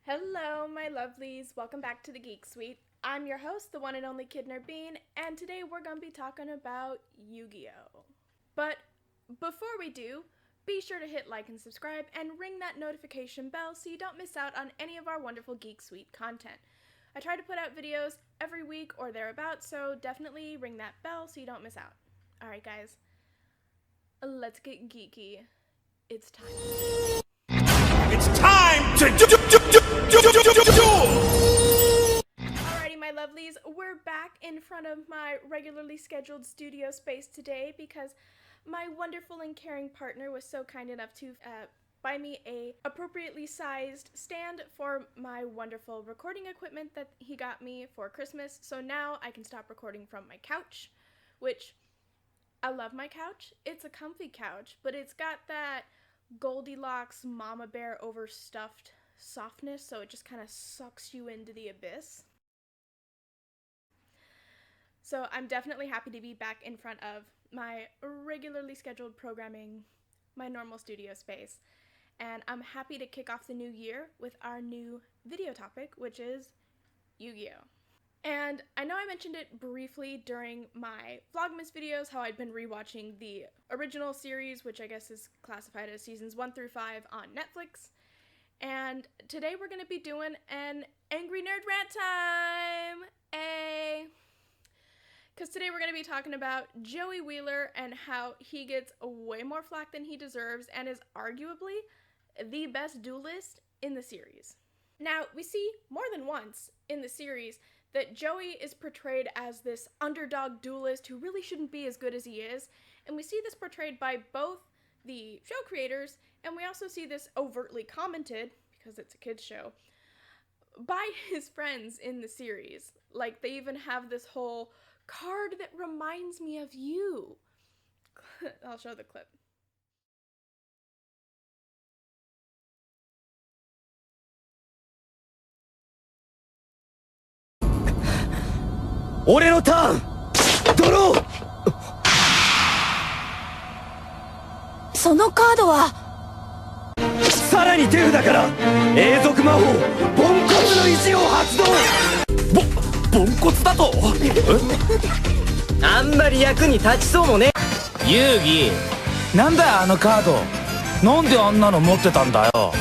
Hello, my lovelies. Welcome back to the Geek Suite. I'm your host, the one and only Kidner Bean, and today we're going to be talking about YuGiOh. But before we do, be sure to hit like and subscribe and ring that notification bell so you don't miss out on any of our wonderful Geek Suite content. I try to put out videos every week or thereabouts, so definitely ring that bell so you don't miss out. Alright guys, let's get geeky. It's time. It's time to do. Alrighty, my lovelies, we're back in front of my regularly scheduled studio space today because my wonderful and caring partner was so kind enough to buy me a appropriately sized stand for my wonderful recording equipment that he got me for Christmas. So now I can stop recording from my couch, which I love my couch. It's a comfy couch, but it's got that Goldilocks mama bear overstuffed softness, so it just kind of sucks you into the abyss. So I'm definitely happy to be back in front of my regularly scheduled programming, my normal studio space, and I'm happy to kick off the new year with our new video topic, which is YuGiOh. And I know I mentioned it briefly during my Vlogmas videos, how I'd been rewatching the original series, which I guess is classified as seasons 1 through 5 on Netflix. And today we're going to be doing an Angry Nerd Rant time! Because today we're going to be talking about Joey Wheeler and how he gets way more flack than he deserves and is arguably the best duelist in the series. Now, we see more than once in the series that Joey is portrayed as this underdog duelist who really shouldn't be as good as he is, and we see this portrayed by both the show creators, and we also see this overtly commented, because it's a kid's show, by his friends in the series. Like, they even have this whole card that reminds me of you. I'll show the clip. 俺のターンドロー。そのカードはさらに手札から永続魔法ポンコツの意地を発動。ポンコツだと？あんまり役に立ちそうもね。遊戯なんだよあのカード。なんであんなの持ってたんだよ。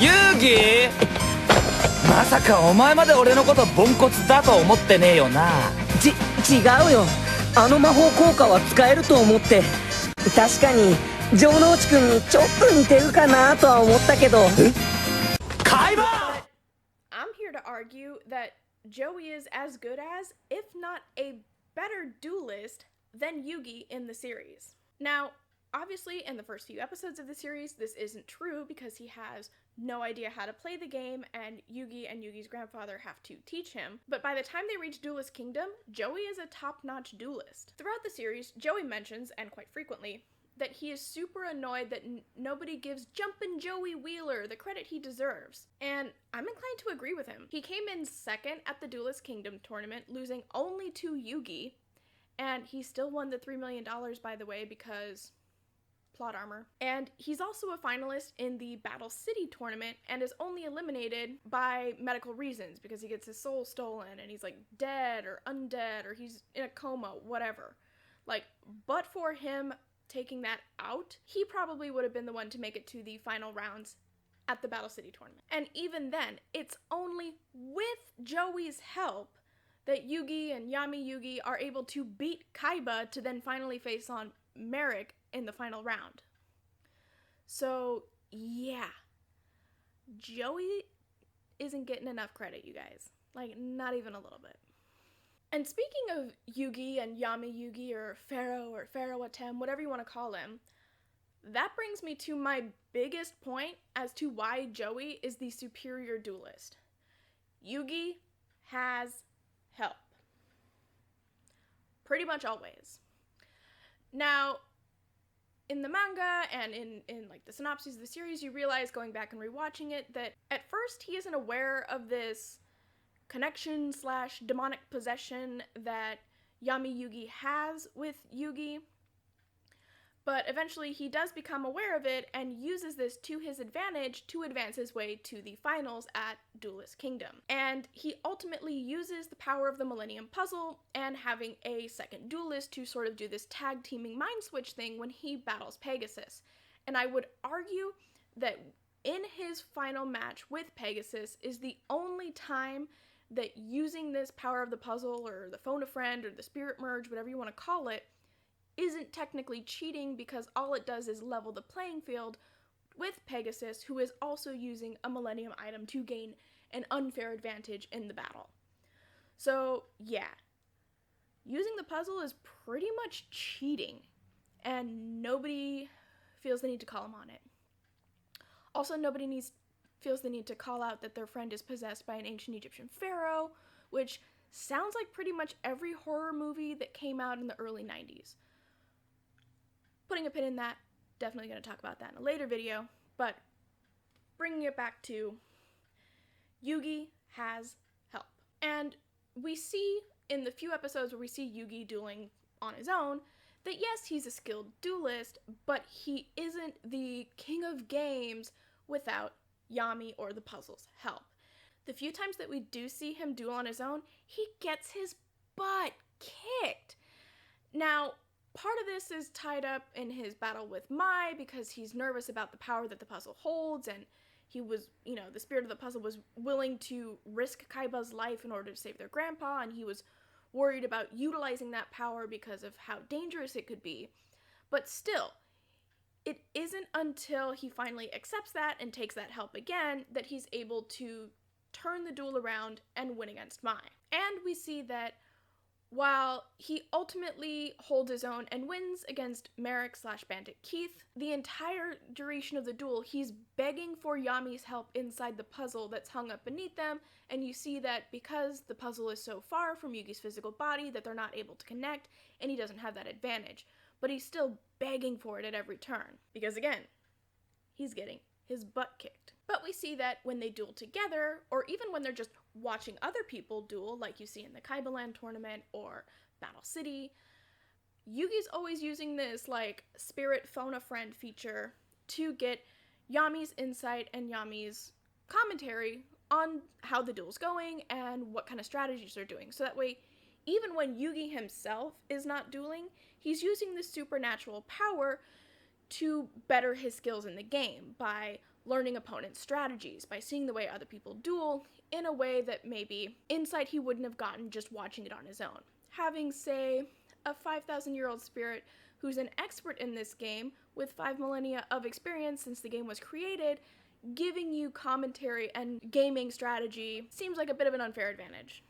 遊戯まさかお前まで俺のことポンコツだと思ってねえよな。違うよ。あの魔法効果は使えると思って。確かに城之内くんにちょっと似てるかなとは思ったけど。カイバ I'm here to argue that Joey is as good as, if not a better duelist than Yugi in the series. Now, obviously, in the first few episodes of the series, this isn't true because he has no idea how to play the game, and Yugi and Yugi's grandfather have to teach him. But by the time they reach Duelist Kingdom, Joey is a top-notch duelist. Throughout the series, Joey mentions, and quite frequently, that he is super annoyed that nobody gives Jumpin' Joey Wheeler the credit he deserves. And I'm inclined to agree with him. He came in second at the Duelist Kingdom tournament, losing only to Yugi, and he still won the $3 million, by the way, because plot armor. And he's also a finalist in the Battle City tournament and is only eliminated by medical reasons because he gets his soul stolen and he's like dead or undead or he's in a coma, whatever. Like, but for him taking that out, he probably would have been the one to make it to the final rounds at the Battle City tournament. And even then, it's only with Joey's help that Yugi and Yami Yugi are able to beat Kaiba to then finally face on Merrick in the final round. So, yeah. Joey isn't getting enough credit, you guys. Like, not even a little bit. And speaking of Yugi and Yami Yugi, or Pharaoh Atem, whatever you want to call him, that brings me to my biggest point as to why Joey is the superior duelist. Yugi has help. Pretty much always. Now, in the manga and in like the synopses of the series, you realize going back and rewatching it that at first he isn't aware of this connection / demonic possession that Yami Yugi has with Yugi. But eventually he does become aware of it and uses this to his advantage to advance his way to the finals at Duelist Kingdom. And he ultimately uses the power of the Millennium Puzzle and having a second duelist to sort of do this tag teaming mind switch thing when he battles Pegasus. And I would argue that in his final match with Pegasus is the only time that using this power of the puzzle or the phone a friend or the spirit merge, whatever you want to call it, isn't technically cheating, because all it does is level the playing field with Pegasus, who is also using a Millennium item to gain an unfair advantage in the battle. So yeah, using the puzzle is pretty much cheating, and nobody feels the need to call him on it. Also, nobody feels the need to call out that their friend is possessed by an ancient Egyptian pharaoh, which sounds like pretty much every horror movie that came out in the early 90s. Putting a pin in that, definitely going to talk about that in a later video, but bringing it back to Yugi has help. And we see in the few episodes where we see Yugi dueling on his own that yes, he's a skilled duelist, but he isn't the king of games without Yami or the puzzle's help. The few times that we do see him duel on his own, he gets his butt kicked. Now, part of this is tied up in his battle with Mai because he's nervous about the power that the puzzle holds, and he was, the spirit of the puzzle was willing to risk Kaiba's life in order to save their grandpa, and he was worried about utilizing that power because of how dangerous it could be. But still, it isn't until he finally accepts that and takes that help again that he's able to turn the duel around and win against Mai. And we see that while he ultimately holds his own and wins against Merrick/Bandit Keith, the entire duration of the duel, he's begging for Yami's help inside the puzzle that's hung up beneath them, and you see that because the puzzle is so far from Yugi's physical body that they're not able to connect, and he doesn't have that advantage. But he's still begging for it at every turn, because again, he's getting his butt kicked. But we see that when they duel together, or even when they're just watching other people duel, like you see in the Kaiba Land tournament or Battle City, Yugi's always using this, spirit phone a friend feature to get Yami's insight and Yami's commentary on how the duel's going and what kind of strategies they're doing. So that way, even when Yugi himself is not dueling, he's using this supernatural power to better his skills in the game by learning opponents' strategies, by seeing the way other people duel in a way that maybe insight he wouldn't have gotten just watching it on his own. Having, say, a 5,000-year-old spirit who's an expert in this game with 5 millennia of experience since the game was created, giving you commentary and gaming strategy seems like a bit of an unfair advantage.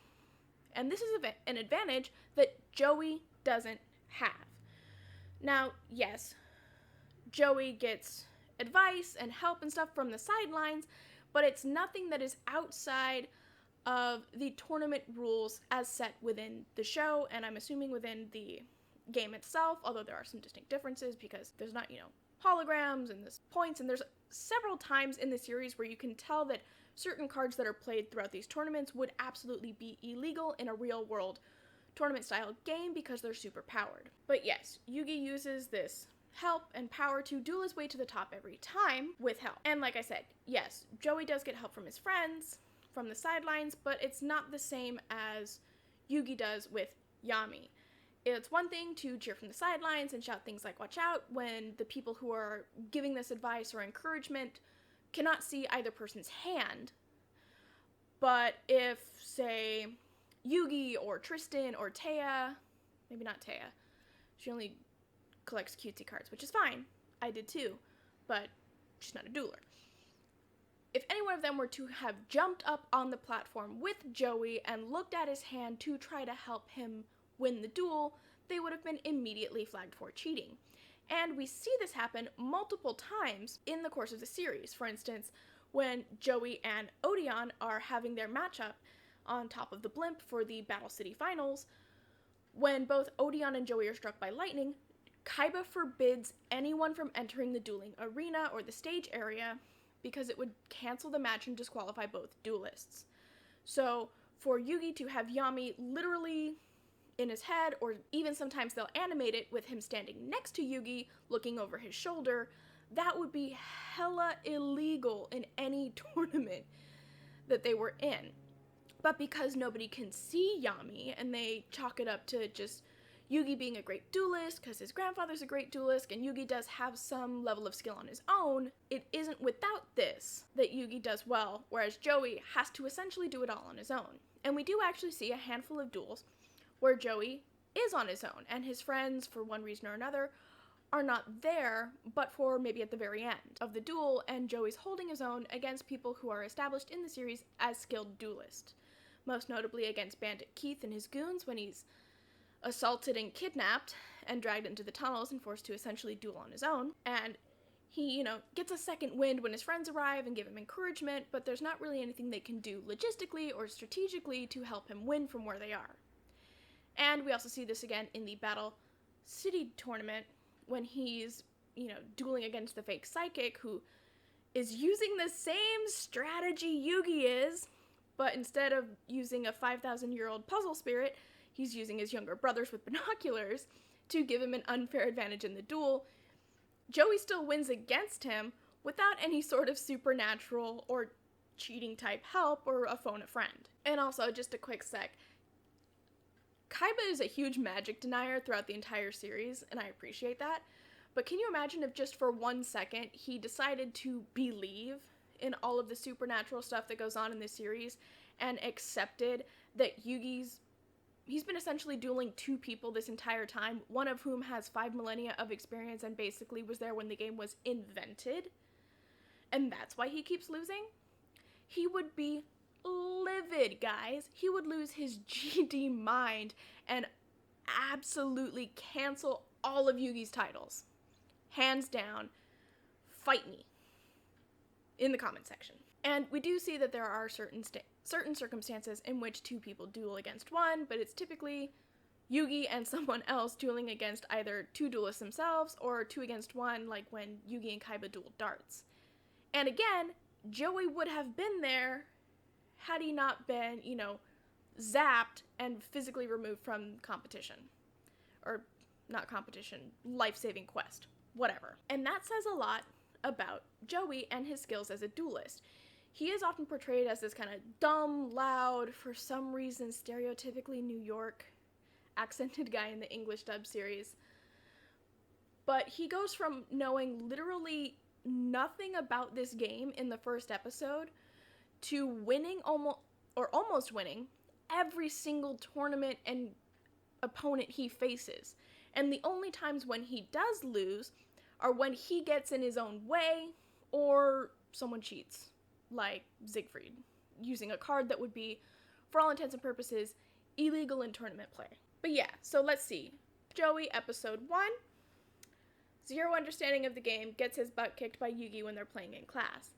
And this is an advantage that Joey doesn't have. Now, yes, Joey gets advice and help and stuff from the sidelines, but it's nothing that is outside of the tournament rules as set within the show, and I'm assuming within the game itself, although there are some distinct differences because there's not, holograms and there's points, and there's several times in the series where you can tell that certain cards that are played throughout these tournaments would absolutely be illegal in a real-world tournament-style game because they're super powered. But yes, Yugi uses this help and power to duel his way to the top every time with help. And like I said, yes, Joey does get help from his friends, from the sidelines, but it's not the same as Yugi does with Yami. It's one thing to cheer from the sidelines and shout things like "watch out" when the people who are giving this advice or encouragement cannot see either person's hand. But if, say, Yugi or Tristan or Taya, maybe not Taya, she only collects cutesy cards, which is fine. I did too, but she's not a dueler. If any one of them were to have jumped up on the platform with Joey and looked at his hand to try to help him win the duel, they would have been immediately flagged for cheating. And we see this happen multiple times in the course of the series. For instance, when Joey and Odeon are having their matchup on top of the blimp for the Battle City Finals, when both Odeon and Joey are struck by lightning, Kaiba forbids anyone from entering the dueling arena or the stage area because it would cancel the match and disqualify both duelists. So for Yugi to have Yami literally in his head, or even sometimes they'll animate it with him standing next to Yugi, looking over his shoulder. That would be hella illegal in any tournament that they were in. But because nobody can see Yami, and they chalk it up to just Yugi being a great duelist, because his grandfather's a great duelist, and Yugi does have some level of skill on his own, it isn't without this that Yugi does well, whereas Joey has to essentially do it all on his own. And we do actually see a handful of duels where Joey is on his own, and his friends, for one reason or another, are not there, but for maybe at the very end of the duel, and Joey's holding his own against people who are established in the series as skilled duelists. Most notably against Bandit Keith and his goons when he's assaulted and kidnapped and dragged into the tunnels and forced to essentially duel on his own. And he, gets a second wind when his friends arrive and give him encouragement, but there's not really anything they can do logistically or strategically to help him win from where they are. And we also see this again in the Battle City tournament when he's, dueling against the fake psychic who is using the same strategy Yugi is, but instead of using a 5,000-year-old puzzle spirit, he's using his younger brothers with binoculars to give him an unfair advantage in the duel. Joey still wins against him without any sort of supernatural or cheating type help or a phone a friend. And also, just a quick sec, Kaiba is a huge magic denier throughout the entire series, and I appreciate that. But can you imagine if just for 1 second he decided to believe in all of the supernatural stuff that goes on in this series and accepted that he's been essentially dueling two people this entire time, one of whom has 5 millennia of experience and basically was there when the game was invented, and that's why he keeps losing? He would be livid, guys. He would lose his GD mind and absolutely cancel all of Yugi's titles. Hands down, fight me in the comment section. And we do see that there are certain circumstances in which two people duel against one, but it's typically Yugi and someone else dueling against either two duelists themselves or 2 against 1, like when Yugi and Kaiba duel darts. And again, Joey would have been there had he not been, zapped and physically removed from competition. Or not competition, life-saving quest. Whatever. And that says a lot about Joey and his skills as a duelist. He is often portrayed as this kind of dumb, loud, for some reason stereotypically New York accented guy in the English dub series. But he goes from knowing literally nothing about this game in the first episode to winning almost winning every single tournament and opponent he faces. And the only times when he does lose are when he gets in his own way or someone cheats, like Siegfried, using a card that would be, for all intents and purposes, illegal in tournament play. But yeah, so let's see. Joey, episode 1, 0 understanding of the game, gets his butt kicked by Yugi when they're playing in class.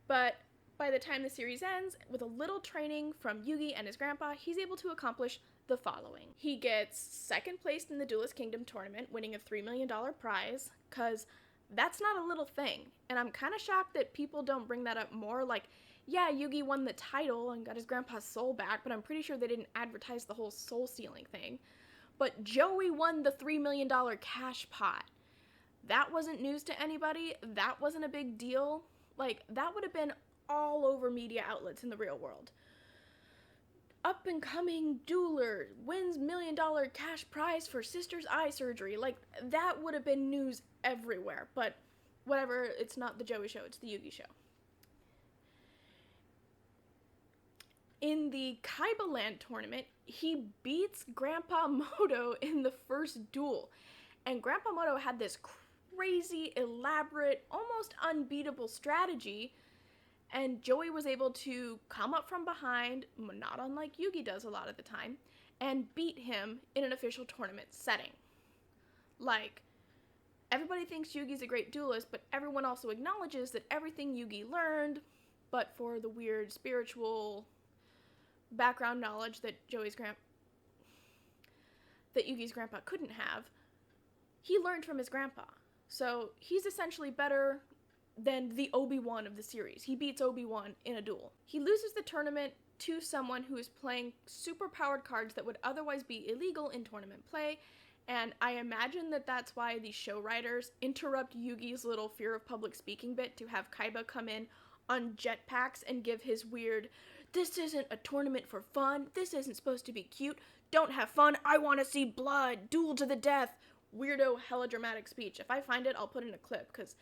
But by the time the series ends, with a little training from Yugi and his grandpa, he's able to accomplish the following. He gets second place in the Duelist Kingdom tournament, winning a $3 million prize, because that's not a little thing. And I'm kind of shocked that people don't bring that up more. Like, yeah, Yugi won the title and got his grandpa's soul back, but I'm pretty sure they didn't advertise the whole soul stealing thing. But Joey won the $3 million cash pot. That wasn't news to anybody. That wasn't a big deal. Like, that would have been all over media outlets in the real world. Up and coming dueler wins $1 million cash prize for sister's eye surgery. Like, that would have been news everywhere. But whatever, it's not the Joey show, it's the Yugi show. In the Kaiba Land tournament, he beats Grandpa Moto in the first duel. And Grandpa Moto had this crazy, elaborate, almost unbeatable strategy, and Joey was able to come up from behind, not unlike Yugi does a lot of the time, and beat him in an official tournament setting. Like, everybody thinks Yugi's a great duelist, but everyone also acknowledges that everything Yugi learned, but for the weird spiritual background knowledge that Yugi's grandpa couldn't have, he learned from his grandpa. So he's essentially better than the Obi-Wan of the series. He beats Obi-Wan in a duel. He loses the tournament to someone who is playing super-powered cards that would otherwise be illegal in tournament play, and I imagine that that's why the show writers interrupt Yugi's little fear of public speaking bit to have Kaiba come in on jetpacks and give his weird, "This isn't a tournament for fun, this isn't supposed to be cute, don't have fun, I want to see blood, duel to the death," weirdo, hella dramatic speech. If I find it, I'll put in a clip, because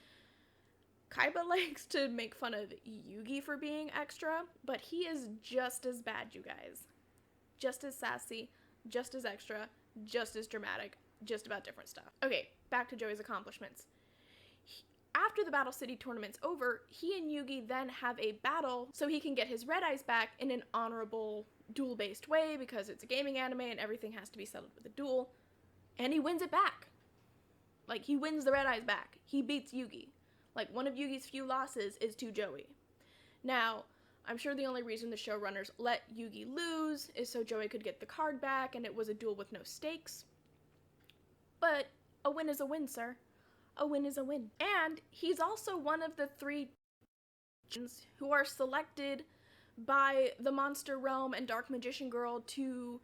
Kaiba likes to make fun of Yugi for being extra, but he is just as bad, you guys. Just as sassy, just as extra, just as dramatic, just about different stuff. Okay, back to Joey's accomplishments. After the Battle City tournament's over, he and Yugi then have a battle so he can get his Red Eyes back in an honorable duel-based way, because it's a gaming anime and everything has to be settled with a duel. And he wins it back. Like, he wins the Red Eyes back. He beats Yugi. Like, one of Yugi's few losses is to Joey. Now, I'm sure the only reason the showrunners let Yugi lose is so Joey could get the card back and it was a duel with no stakes. But a win is a win, sir. A win is a win. And he's also one of the 3 who are selected by the Monster Realm and Dark Magician Girl to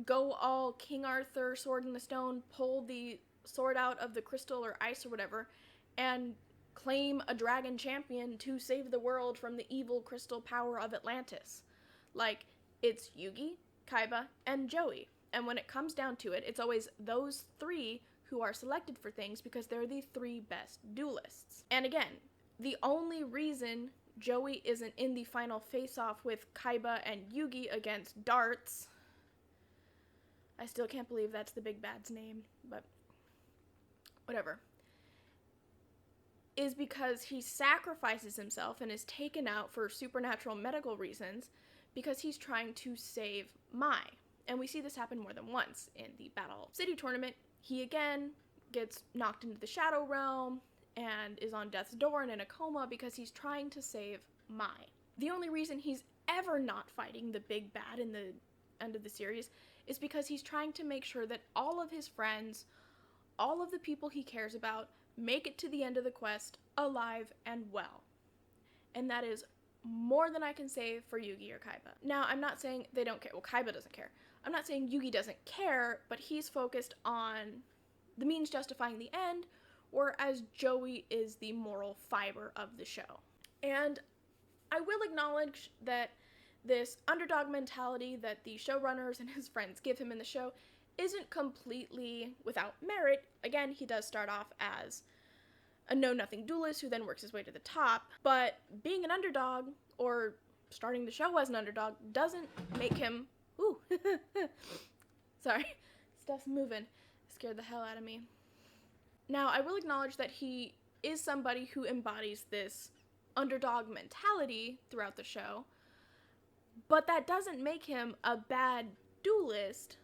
go all King Arthur, Sword in the Stone, pull the sword out of the crystal or ice or whatever, and claim a dragon champion to save the world from the evil crystal power of Atlantis. Like, it's Yugi, Kaiba, and Joey. And when it comes down to it, it's always those 3 who are selected for things because they're the 3 best duelists. And again, the only reason Joey isn't in the final face-off with Kaiba and Yugi against Darts, I still can't believe that's the big bad's name, but whatever, is because he sacrifices himself and is taken out for supernatural medical reasons because he's trying to save Mai. And we see this happen more than once. In the Battle City tournament, he again gets knocked into the Shadow Realm and is on death's door and in a coma because he's trying to save Mai. The only reason he's ever not fighting the big bad in the end of the series is because he's trying to make sure that all of his friends, all of the people he cares about, make it to the end of the quest alive and well. And that is more than I can say for Yugi or Kaiba. Now, I'm not saying they don't care. Well, Kaiba doesn't care. I'm not saying Yugi doesn't care, but he's focused on the means justifying the end, whereas Joey is the moral fiber of the show. And I will acknowledge that this underdog mentality that the showrunners and his friends give him in the show isn't completely without merit. Again, he does start off as a know-nothing duelist who then works his way to the top, but being an underdog, or starting the show as an underdog, doesn't make him... Ooh, sorry, stuff's moving. Scared the hell out of me. Now, I will acknowledge that he is somebody who embodies this underdog mentality throughout the show, but that doesn't make him a bad duelist,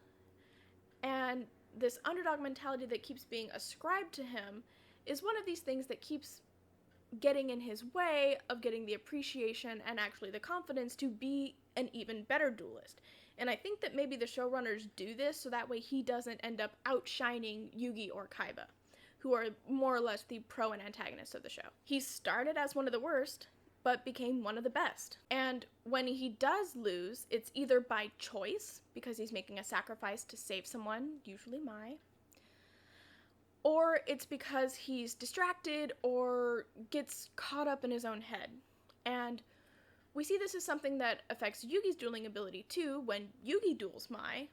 and this underdog mentality that keeps being ascribed to him is one of these things that keeps getting in his way of getting the appreciation and actually the confidence to be an even better duelist. And I think that maybe the showrunners do this so that way he doesn't end up outshining Yugi or Kaiba, who are more or less the pro and antagonists of the show. He started as one of the worst, but became one of the best. And when he does lose, it's either by choice, because he's making a sacrifice to save someone, usually Mai, or it's because he's distracted or gets caught up in his own head. And we see this as something that affects Yugi's dueling ability too when Yugi duels Mai.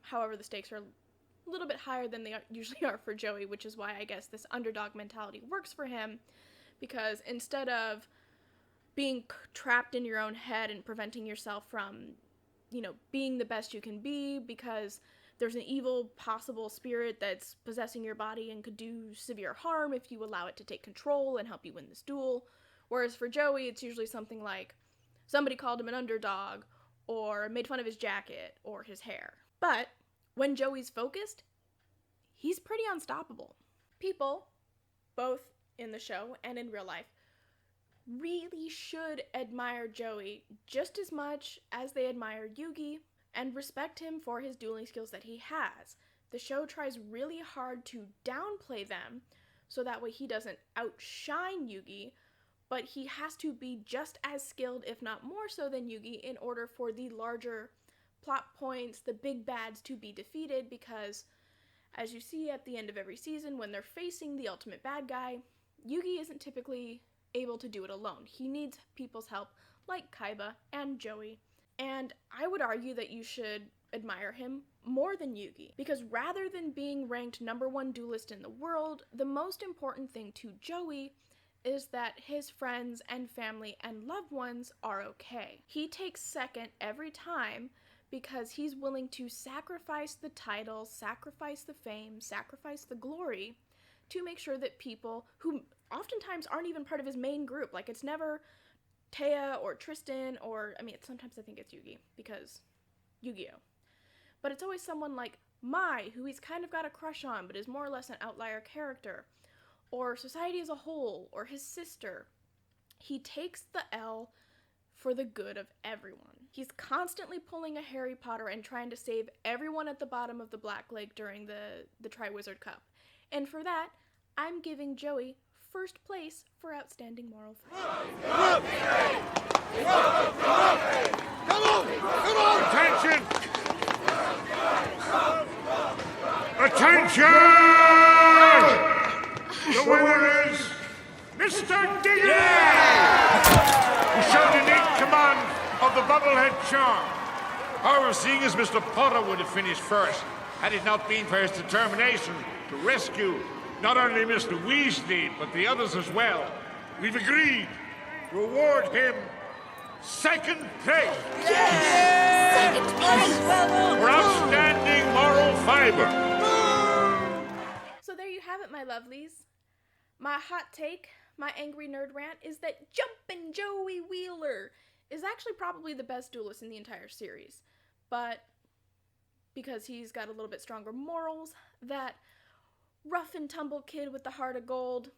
However, the stakes are a little bit higher than they usually are for Joey, which is why I guess this underdog mentality works for him, because instead of being trapped in your own head and preventing yourself from, being the best you can be because there's an evil possible spirit that's possessing your body and could do severe harm if you allow it to take control and help you win this duel. Whereas for Joey, it's usually something like somebody called him an underdog or made fun of his jacket or his hair. But when Joey's focused, he's pretty unstoppable. People, both in the show and in real life, really should admire Joey just as much as they admire Yugi and respect him for his dueling skills that he has. The show tries really hard to downplay them, so that way he doesn't outshine Yugi, but he has to be just as skilled, if not more so than Yugi, in order for the larger plot points, the big bads, to be defeated, because as you see at the end of every season, when they're facing the ultimate bad guy, Yugi isn't typically able to do it alone. He needs people's help, like Kaiba and Joey. And I would argue that you should admire him more than Yugi, because rather than being ranked #1 duelist in the world, the most important thing to Joey is that his friends and family and loved ones are okay. He takes second every time because he's willing to sacrifice the title, sacrifice the fame, sacrifice the glory to make sure that people who oftentimes aren't even part of his main group, like it's never Taya or Tristan or, sometimes I think it's Yugi because YuGiOh. But it's always someone like Mai, who he's kind of got a crush on but is more or less an outlier character, or society as a whole, or his sister. He takes the L for the good of everyone. He's constantly pulling a Harry Potter and trying to save everyone at the bottom of the Black Lake during the Triwizard Cup. And for that, I'm giving Joey first place for outstanding moral fighting. Attention! Attention! The winner is Mr. Digger! Who showed unique command of the Bubblehead charm. However, seeing as Mr. Potter would have finished first, had it not been for his determination to rescue not only Mr. Weasley, but the others as well, we've agreed to award him second place. Second place! For outstanding moral fiber. So there you have it, my lovelies. My hot take, my angry nerd rant, is that Jumpin' Joey Wheeler is actually probably the best duelist in the entire series. But because he's got a little bit stronger morals, that rough and tumble kid with the heart of gold,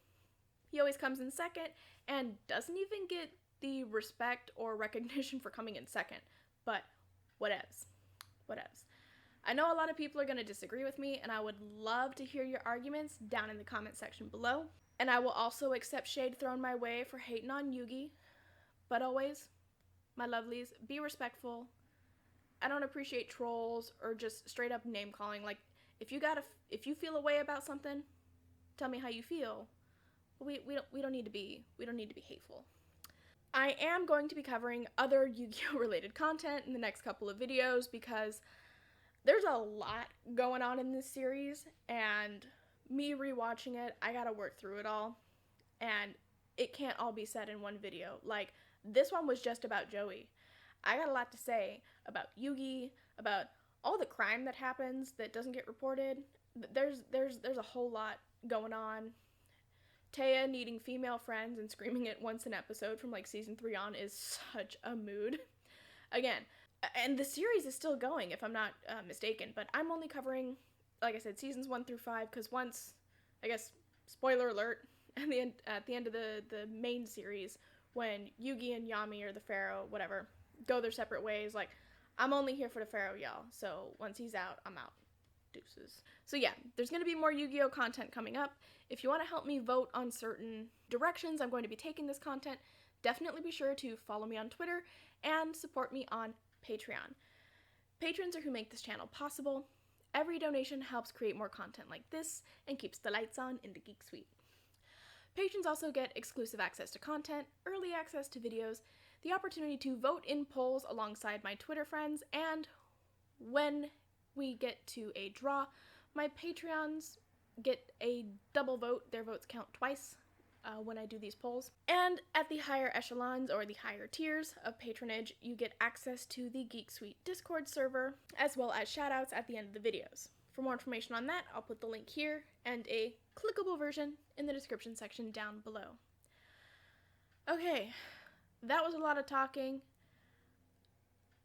he always comes in second and doesn't even get the respect or recognition for coming in second. But whatevs. I know a lot of people are going to disagree with me, and I would love to hear your arguments down in the comment section below. And I will also accept shade thrown my way for hating on Yugi. But always, my lovelies, be respectful. I don't appreciate trolls or just straight up name calling. Like, if you feel a way about something, tell me how you feel. We don't need to be hateful. I am going to be covering other Yu-Gi-Oh related content in the next couple of videos because there's a lot going on in this series, and me rewatching it, I gotta work through it all, and it can't all be said in one video. Like, this one was just about Joey. I got a lot to say about Yugi, about all the crime that happens that doesn't get reported. There's a whole lot going on. Taya needing female friends and screaming it once an episode from like season 3 on is such a mood. Again, and the series is still going if I'm not mistaken, but I'm only covering, like I said, seasons 1 through 5, because once, I guess, spoiler alert, at the end of the main series, when Yugi and Yami, or the Pharaoh, whatever, go their separate ways, like, I'm only here for the Pharaoh, y'all, so once he's out, I'm out. Deuces. So yeah, there's going to be more Yu-Gi-Oh content coming up. If you want to help me vote on certain directions I'm going to be taking this content, definitely be sure to follow me on Twitter and support me on Patreon. Patrons are who make this channel possible. Every donation helps create more content like this and keeps the lights on in the Geek Suite. Patrons also get exclusive access to content, early access to videos, the opportunity to vote in polls alongside my Twitter friends, and when we get to a draw, my Patreons get a double vote. Their votes count twice when I do these polls. And at the higher echelons, or the higher tiers of patronage, you get access to the Geek Suite Discord server, as well as shoutouts at the end of the videos. For more information on that, I'll put the link here and a clickable version in the description section down below. Okay, that was a lot of talking.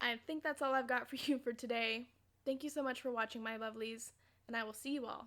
I think that's all I've got for you for today. Thank you so much for watching, my lovelies, and I will see you all